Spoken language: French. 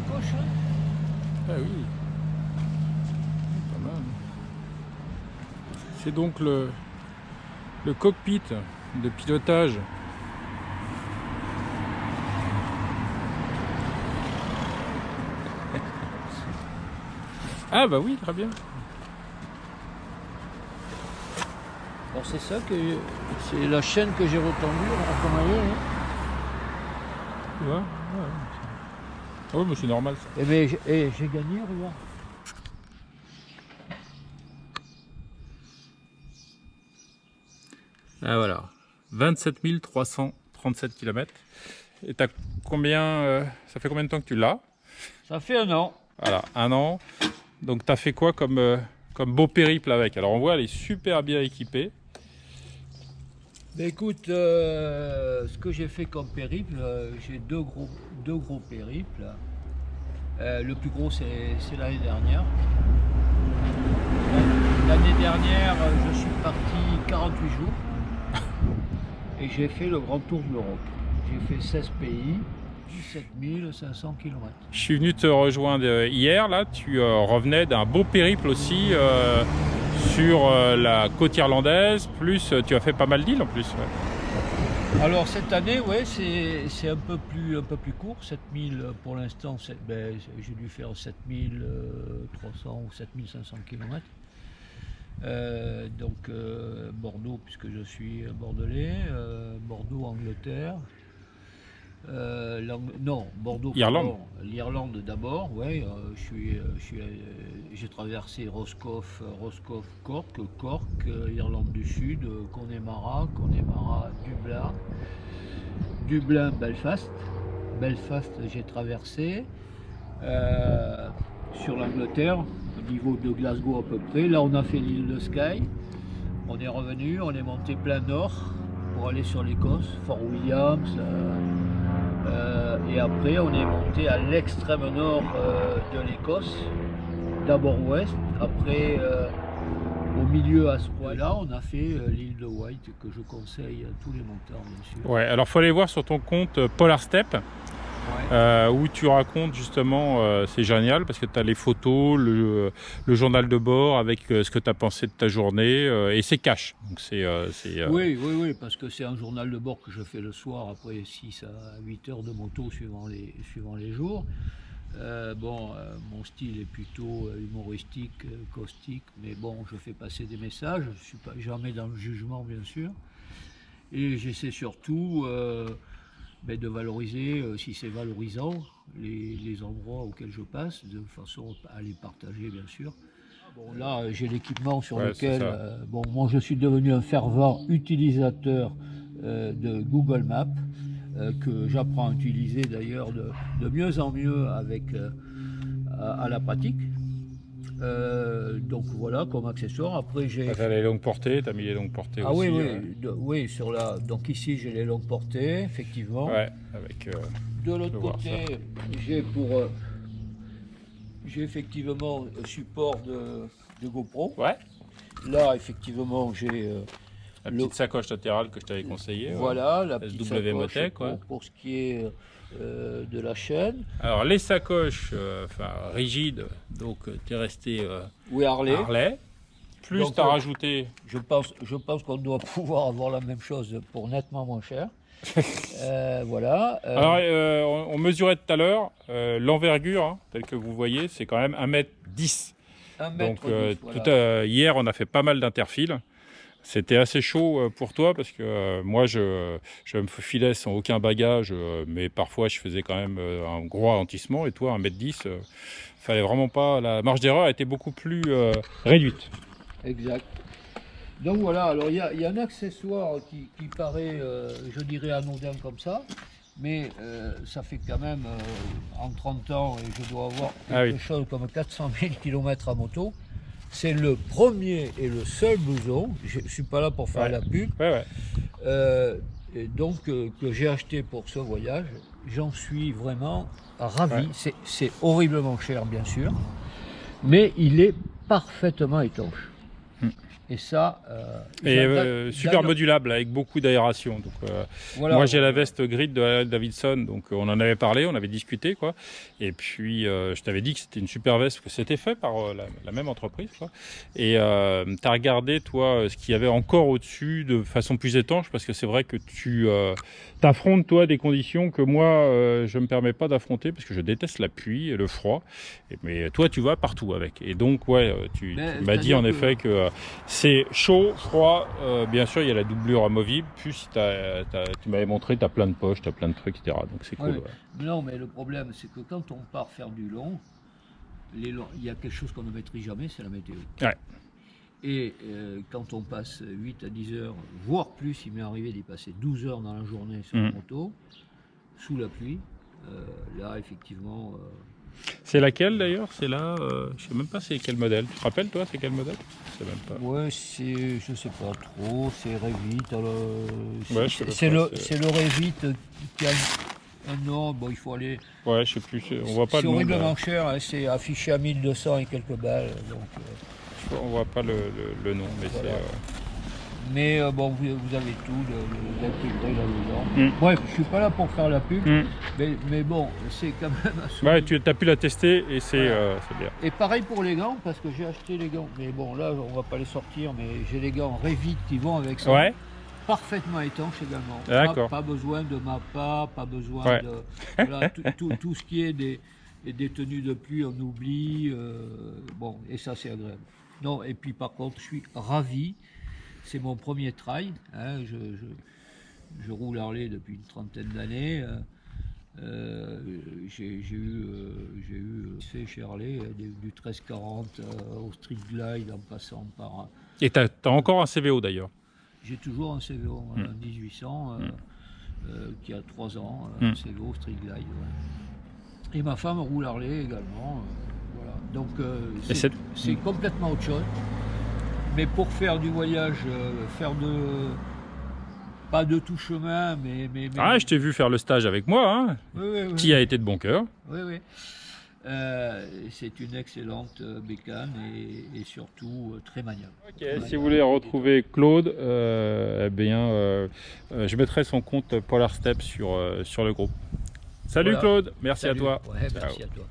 sacoche. Hein. Ah oui. Pas mal. C'est donc le cockpit de pilotage. Ah bah oui, très bien. Alors c'est ça que c'est la chaîne que j'ai retendue en camaillé. Hein. Tu vois, ouais, mais c'est normal ça. Eh bien j'ai gagné, regarde. Ah voilà, 27 337 km. Et t'as combien, ça fait combien de temps que tu l'as? Ça fait 1 an. Voilà, 1 an. Donc t'as fait quoi comme beau périple avec? Alors on voit, elle est super bien équipée. Ben écoute, ce que j'ai fait comme périple, j'ai deux gros périples. Le plus gros c'est l'année dernière. L'année dernière, je suis parti 48 jours et j'ai fait le grand tour de l'Europe. J'ai fait 16 pays, 17 500 km. Je suis venu te rejoindre hier, là, tu revenais d'un beau périple aussi sur la côte irlandaise, plus tu as fait pas mal d'îles en plus. Ouais. Alors cette année, ouais, c'est un peu plus court, 7000 pour l'instant, ben, j'ai dû faire 7300 ou 7500 km. Donc Bordeaux, puisque je suis bordelais, Bordeaux, Angleterre, non, Bordeaux, Irlande. L'Irlande d'abord, ouais, j'ai traversé Roscoff, Cork, Irlande du Sud, Connemara, Dublin, Belfast, j'ai traversé, sur l'Angleterre, au niveau de Glasgow à peu près. Là on a fait l'île de Skye, on est revenu, on est monté plein nord pour aller sur l'Écosse, Fort Williams, et après on est monté à l'extrême nord de l'Écosse, d'abord ouest, après au milieu à ce point-là on a fait l'île de White que je conseille à tous les monteurs bien sûr. Ouais, alors faut aller voir sur ton compte Polar Step. Ouais. Où tu racontes justement, c'est génial parce que tu as les photos, le journal de bord avec ce que tu as pensé de ta journée et c'est cash. Donc oui, parce que c'est un journal de bord que je fais le soir après 6 à 8 heures de moto suivant les jours. Mon style est plutôt humoristique, caustique, mais bon, je fais passer des messages, je ne suis pas jamais dans le jugement bien sûr. Et j'essaie surtout de valoriser, si c'est valorisant, les endroits auxquels je passe, de façon à les partager bien sûr. Bon, là, j'ai l'équipement sur lequel, moi je suis devenu un fervent utilisateur de Google Maps, que j'apprends à utiliser d'ailleurs de mieux en mieux avec, à la pratique. Donc voilà, comme accessoire. Après j'ai. T'as les longues portées, t'as mis les longues portées aussi. Oui, sur la. Donc ici j'ai les longues portées, effectivement. Ouais, avec. De l'autre côté, j'ai effectivement un support de GoPro. Ouais. Là, effectivement, j'ai la petite sacoche latérale que je t'avais conseillé. Voilà, la petite sacoche pour ce qui est de la chaîne. Alors les sacoches rigides, donc tu es resté Harley. Plus tu as rajouté. Je pense qu'on doit pouvoir avoir la même chose pour nettement moins cher. Voilà. Alors on mesurait tout à l'heure l'envergure, telle que vous voyez, c'est quand même 1m10. Donc voilà. Hier on a fait pas mal d'interfiles. C'était assez chaud pour toi parce que moi je me filais sans aucun bagage, mais parfois je faisais quand même un gros ralentissement, et toi 1m10, fallait vraiment pas, la marge d'erreur était beaucoup plus réduite. Exact. Donc voilà, alors il y a un accessoire qui paraît, je dirais anodin comme ça, mais ça fait quand même en 30 ans, et je dois avoir quelque chose comme 400 000 km à moto. C'est le premier et le seul blouson, je ne suis pas là pour faire la pub, donc que j'ai acheté pour ce voyage. J'en suis vraiment ravi. C'est horriblement cher bien sûr, mais il est parfaitement étanche. Et ça... super modulable avec beaucoup d'aération. Donc, voilà, moi j'ai la veste grid de Davidson, donc on en avait parlé, on avait discuté, quoi. Et puis je t'avais dit que c'était une super veste, que c'était fait par la même entreprise, quoi. Et tu as regardé, toi, ce qu'il y avait encore au-dessus de façon plus étanche, parce que c'est vrai que tu affrontes, toi, des conditions que moi je me permets pas d'affronter, parce que je déteste la pluie et le froid. Mais toi tu vas partout avec. Et donc ouais, tu m'as dit en effet que c'est chaud, froid, bien sûr il y a la doublure amovible, plus tu m'avais montré, tu as plein de poches, tu as plein de trucs, etc. Donc c'est cool. Ouais. Non, mais le problème c'est que quand on part faire du long, il y a quelque chose qu'on ne maîtrise jamais, c'est la météo. Ouais. Et quand on passe 8 à 10 heures, voire plus, il m'est arrivé d'y passer 12 heures dans la journée sur la moto, sous la pluie, là effectivement... C'est laquelle d'ailleurs? C'est là, je sais même pas c'est quel modèle. Tu te rappelles toi, c'est quel modèle? Je sais même pas. Ouais, je sais pas trop, c'est Revit. C'est le Revit qui a un nom, bon il faut aller... Ouais, je sais plus, on voit pas le nom. C'est horriblement cher, hein, c'est affiché à 1200 et quelques balles. Donc, on voit pas le nom, mais voilà. Mais bon, vous avez tout, l'intégré là-dedans. Bref, je suis pas là pour faire la pub, mais bon, c'est quand même... Ouais, tu as pu la tester et c'est bien. Et pareil pour les gants, parce que j'ai acheté les gants. Mais bon, là, on va pas les sortir, mais j'ai les gants Revit qui vont avec ça. Ouais. Parfaitement étanches également. D'accord. Pas besoin de mappa, pas besoin de... Voilà, tout ce qui est des tenues de pluie, on oublie. Bon, et ça, c'est agréable. Non, et puis par contre, je suis ravi. C'est mon premier trail, hein, je roule Harley depuis une trentaine d'années. J'ai eu fait chez Harley du 1340 au Street Glide en passant par... Et tu as encore un CVO d'ailleurs? J'ai toujours un CVO, un 1800 qui a 3 ans, un CVO Street Glide. Ouais. Et ma femme roule Harley également. Voilà. Donc c'est complètement autre chose. Mais pour faire du voyage, pas de tout chemin, mais... Ah, je t'ai vu faire le stage avec moi, hein, oui. Qui a été de bon cœur. Oui. C'est une excellente bécane et surtout très maniable. Okay, si vous voulez retrouver Claude, je mettrai son compte Polar Step sur le groupe. Salut voilà. Claude, merci à toi. Ouais, merci à toi.